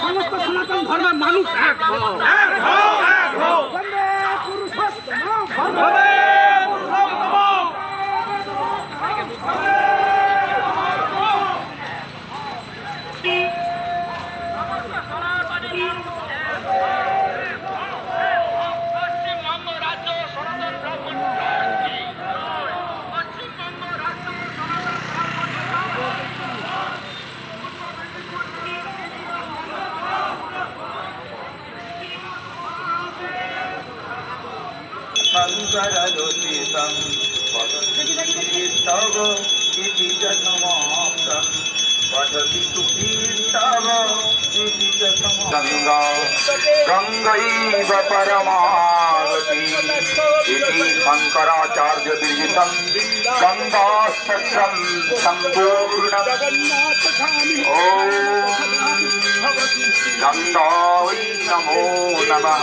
সমস্ত সনাতন ধর্মের মানুষ এক হও। বন্দে পুরুষোত্তম शङ्करज्योतिषं तव इति च समाप्तं पठति सुखीर्तव इति च समाप्तं गङ्गैव परमागति इति शङ्कराचार्यविरचितं गङ्गास्तत्रं सम्पूर्णम् ॐ गङ्गायै नमो नमः।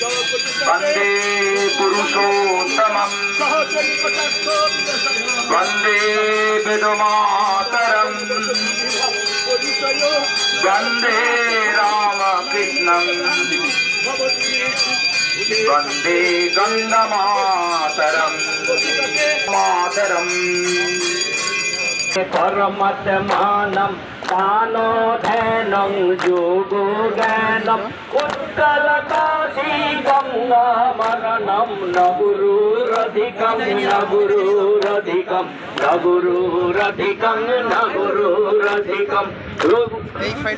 वंदे पुरुषोत्तमं वंदे वेदमातरं वंदे रामकृष्णं वंदे गंगामातरं परमतमानं दानो धैनं योगो ज्ञानम् उत्कलकाशी गङ्गामरणं न गुरुरधिकं न गुरुरधिकं न गुरुरधिकं न गुरुरधिकं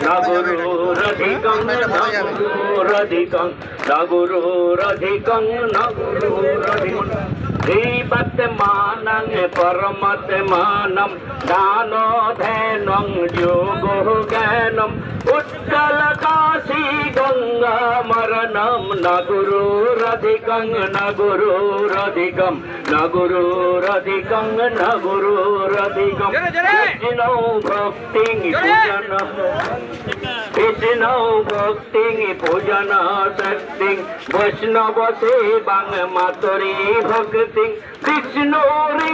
न गुरुरधिकं न गुरुरधिकं न गुरुरधिकं न गुरुरधिकं श्रीपद्मानं परमतमानं दानो धैनं योगो ज्ञानम् उत्कलकाशी गङ्गामरणं न गुरुरधिकं न गुरुरधिकं न गुरुरधिकं न गुरुरधिकं विष्णु भक्तिं पूजन शक्तिं वैष्णव सेवां मातुरी भक्तिं विष्णुरी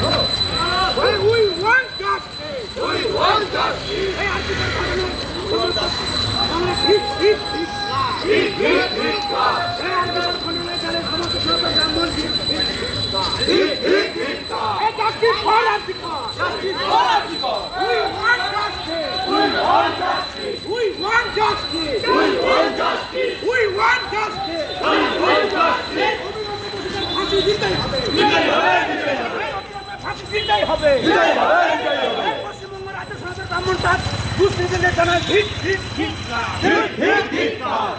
We want justice. We want justice. Justice for Africa. Justice for Africa. We want justice. We want justice. We want justice. We want justice. We want justice. We want justice. ফাঁসি দিতেই হবে। ফাঁসি দিতেই হবে। পশ্চিমবঙ্গ রাজ্য সনাতন ব্রাহ্মণ সমাজ দুষ্কৃতী নেতারা ঠিক ঠিক ঠিক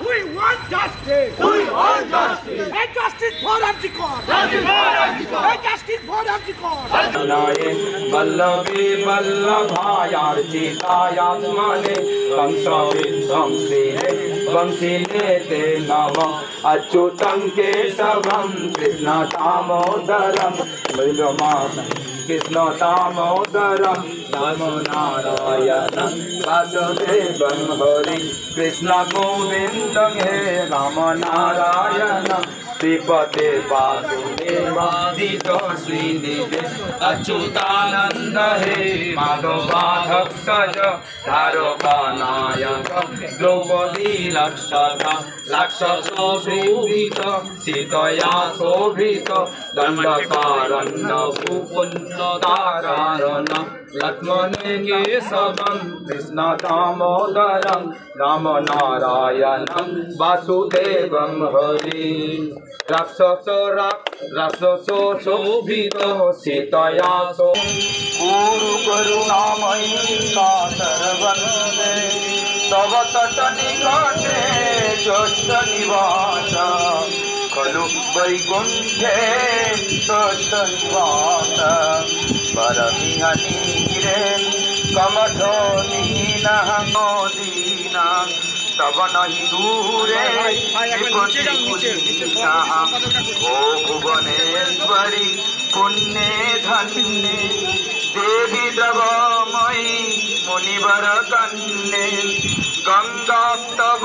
We want justice. We want justice. A justice for Africa. Justice for Africa. A justice for Africa. वल्लभे वल्लभायार्चितायात्मने कंसविध्वंसे वंशिने ते नमः अच्युतं केशवं कृष्ण दामोदरं कृष्ण दामोदरं नमो नारायणं वासुदेवं हरि कृष्ण गोविन्दं हे राम नारायणं श्रीपते वासुदेवादितो श्रीनिधे अच्युतानन्द हे माधवाधक्षज धारकानायक द्रौपदी लक्षता लाक्षसोभित सीतया शोभित दण्डकारण्य पुण्यतारण लक्ष्मणे केशवं कृष्ण दामोदरं राम नारायणं वासुदेवं हरि राक्षसो शोभित सीतया गुरु करुणामयी कातरवन्दे तव तटनिकटे ज्येष्ठ निवास खलु वैकुण्ठे ज्येष्ठ निवास परमिहनीरे कमठो दीनः मोदीना तब नहीं दूरे ओ भुवनेश्वरी पुण्ये धन्ये देवी द्रवमयी मुनिवर कन्ये गंगा तव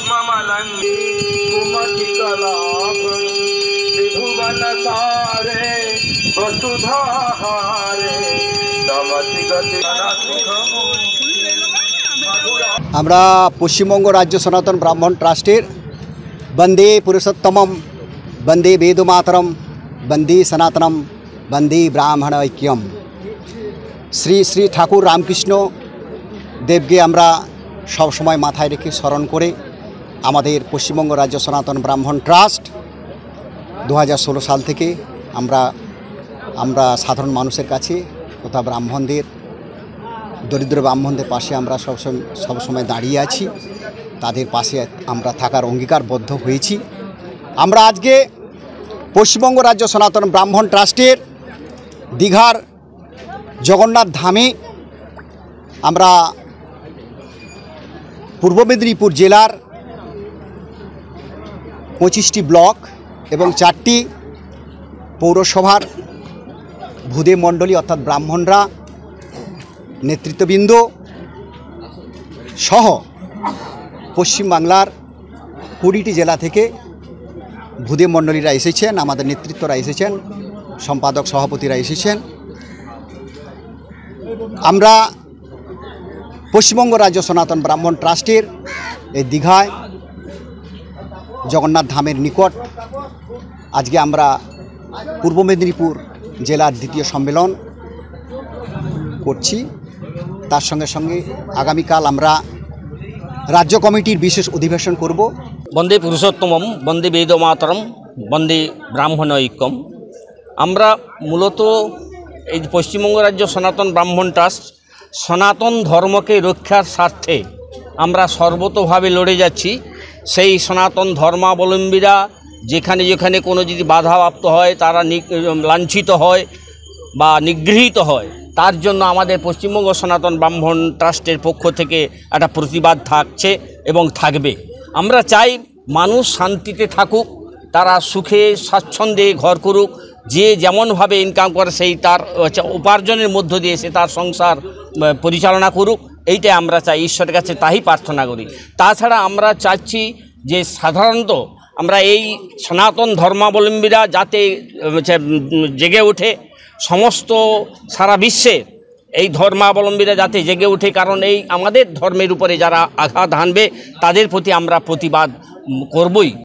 ममलंगी कुमति कलाप त्रिभुवन सारे वसुधाहारे तमति गति আমরা পশ্চিমবঙ্গ রাজ্য সনাতন ব্রাহ্মণ ট্রাস্টের বন্দে পুরুষোত্তমম বন্দে বেদমাতরম বন্দে সনাতনম বন্দে ব্রাহ্মণ ঐক্যম শ্রী শ্রী ঠাকুর রামকৃষ্ণ দেবকে আমরা সবসময় মাথায় রেখে স্মরণ করে আমাদের পশ্চিমবঙ্গ রাজ্য সনাতন ব্রাহ্মণ ট্রাস্ট 2016 সাল থেকে আমরা সাধারণ মানুষের কাছে তথা ব্রাহ্মণদের দরিদ্র ব্রাহ্মণদের পাশে আমরা সবসময় দাঁড়িয়ে আছি, তাদের পাশে আমরা থাকার অঙ্গীকারবদ্ধ হয়েছি। আমরা আজকে পশ্চিমবঙ্গ রাজ্য সনাতন ব্রাহ্মণ ট্রাস্টের দীঘার জগন্নাথ ধামে আমরা পূর্ব মেদিনীপুর জেলার 25টি ব্লক এবং 4টি পৌরসভার ভূদেব মণ্ডলী অর্থাৎ ব্রাহ্মণরা নেতৃত্ববৃন্দ সহ পশ্চিমবাংলার 20টি জেলা থেকে ভূদেব মণ্ডলীরা এসেছেন, আমাদের নেতৃত্বরা এসেছেন, সম্পাদক সভাপতিরা এসেছেন। আমরা পশ্চিমবঙ্গ রাজ্য সনাতন ব্রাহ্মণ ট্রাস্টের এই দীঘায় জগন্নাথ ধামের নিকট আজকে আমরা পূর্ব মেদিনীপুর জেলার দ্বিতীয় সম্মেলন করছি। তার সঙ্গে সঙ্গে আগামীকাল আমরা রাজ্য কমিটির বিশেষ অধিবেশন করব। বন্দে পুরুষোত্তমম বন্দে বেদমাতরম বন্দে ব্রাহ্মণ ঐক্যম। আমরা মূলত এই পশ্চিমবঙ্গ রাজ্য সনাতন ব্রাহ্মণ ট্রাস্ট সনাতন ধর্মকে রক্ষার স্বার্থে আমরা সর্বতোভাবে লড়ে যাচ্ছি। সেই সনাতন ধর্মাবলম্বীরা যেখানে যেখানে কোনো যদি বাধাপ্রাপ্ত হয়, তারা লাঞ্ছিত হয় বা নিগৃহীত হয়, তার জন্য আমাদের পশ্চিমবঙ্গ সনাতন ব্রাহ্মণ ট্রাস্টের পক্ষ থেকে একটা প্রতিবাদ থাকছে এবং থাকবে। আমরা চাই মানুষ শান্তিতে থাকুক, তারা সুখে স্বাচ্ছন্দ্যে ঘর করুক, যে যেমনভাবে ইনকাম করে সেই তার উপার্জনের মধ্য দিয়ে সে তার সংসার পরিচালনা করুক, এইটাই আমরা চাই, ঈশ্বরের কাছে তাই প্রার্থনা করি। তাছাড়া আমরা চাচ্ছি যে সাধারণত আমরা এই সনাতন ধর্মাবলম্বীরা যাতে জেগে ওঠে, সমস্ত সারা বিশ্বে এই ধর্মাবলম্বীরা যাতে জেগে ওঠে, কারণ এই আমাদের ধর্মের উপরে যারা আঘাত হানবে তাদের প্রতি আমরা প্রতিবাদ করবই।